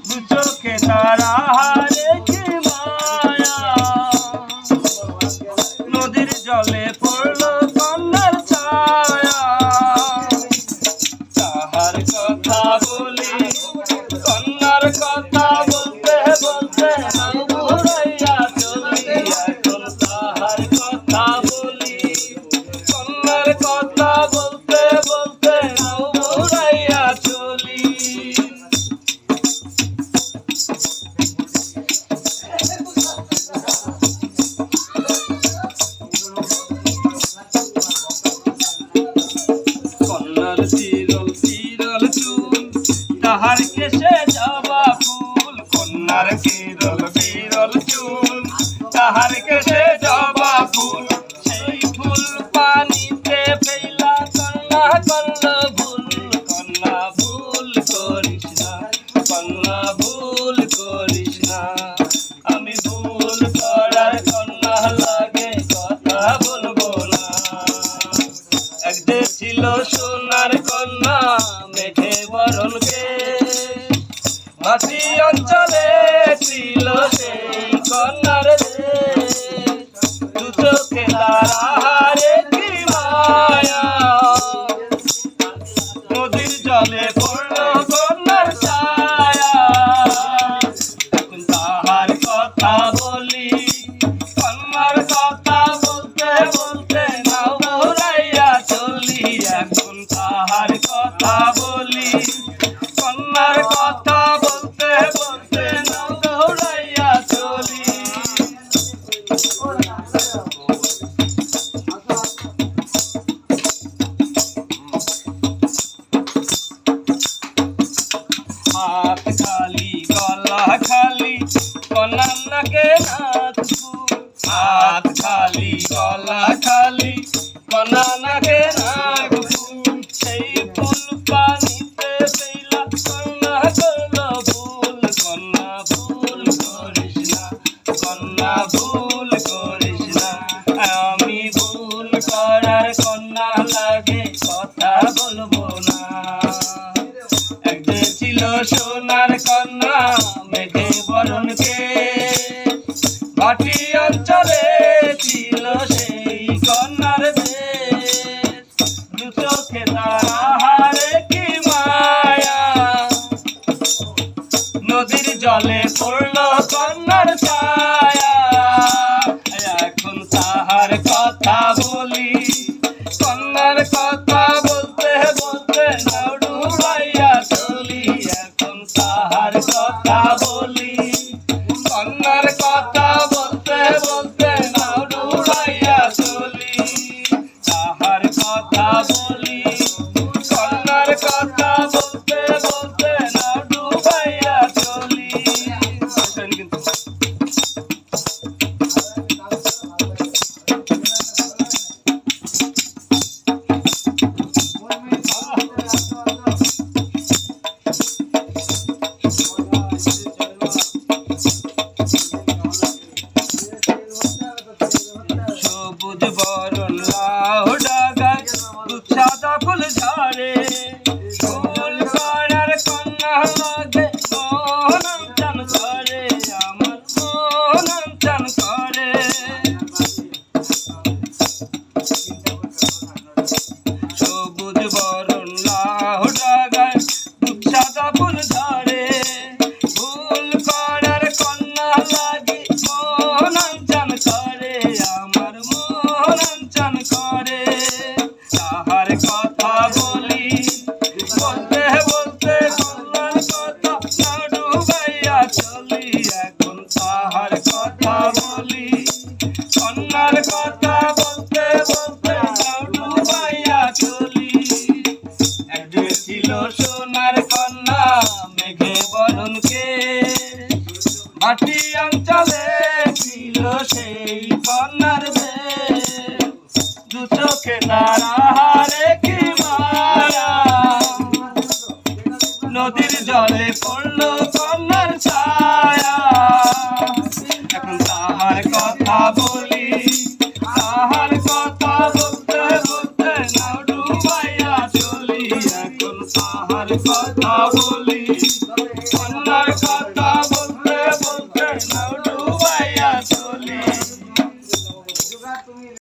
দু চোখে তারা হারে কি মায়া নদীর জলে পড়লো কন্যার ছায়া তাহার কথা বলি কন্যার কথা বলতে বলতে ঘুরাইয়া চলি এখন তাহার কথা বলি কন্যার কথা বলতে বলতে ঘুরাইয়া চলি কন্যার চিরল চিরল চুল তাহার কেশে জবা ফুল কন্যার চিরল চিরল চুল তাহার কেশে জবা ফুল সেই ফুল পানিতে ফেলা কন্যা করল ভুল কন্যা ভুল করিস না কন্যা ভুল করিস না আমি ভুল করার কন্যা লাগে কথা বলবো না একদিন ছিল সোনার কন্যা মেঘে বরণকে মাটি অঞ্চলে ছিল সেই কন্যার দু চোখে তারা হারে কি মায়া নদীর জলে পড়লো কন্যার ছায়া এখন তাহার কথা বলি কন্যার কথা বলতে বলতে নাও ঘুরাইয়া চলি এখন তাহার কথা বলি কন্যার কথা বলতে বলতে নাও ঘুরাইয়া চলি হাত খালি গলা খালি কন্যার নাকে নাক ফুল হাত খালি গলা খালি কন্যার নাকে নাক ফুল সেই ফুল পানিতে ফেলা কন্যা করলো ভুল কন্যা ভুল করিস না কন্যা ভুল করিস না আমি ভুল করার কন্যা লাগে কথা বলবো না একদিন ছিল সোনার কন্যা মেঘে বরণকে মাটি অঞ্চলে ছিল সেই কন্যার দেশ দু চোখে তারা হারে কি মায়া নদীর জলে পড়লো কন্যার ছায়া এখন তাহার কথা বলি কন্যার কথা বলতে বলতে নাও ডুবাইয়া চলি এখন তাহার কথা বলি কন্যার কথা বলতে বলতে নাও ডুবাইয়া চলি তাহার কথা বলি কন্যার কথা বলতে বলতে নাও ডুবাইয়া চলি কিন্তু সবুজ বরণ লাউ ডাগায় সাদা ফুল ঝরে ফুল করার কন্যা লাগে মন চান করে আমার মন চান করে সবুজ বরণ লাউ ডাগায় সাদা ফুল ঝরে ফুল করার কন্যা লাগে মন চান করে আমার মন চান করে তাহার কথা বলি বলতে বলতে কন্যার কথা না ডুবাইয়া চলি এখন তাহার কথা বলি কন্যার কথা বলতে বলতে না ডুবাইয়া চলি একদিন ছিল সোনার কন্যা মেঘে বরণকে মাটি অঞ্চলে ছিল সেই কন্যার দেশ দু চোখে তারা হারে কি মায়া নদীর জলে পড়লো কন্যার ছায়া এখন তাহার কথা বলি তাহার কথা বলতে বলতে নাও ডুবাইয়া চলি এখন তাহার কথা বলি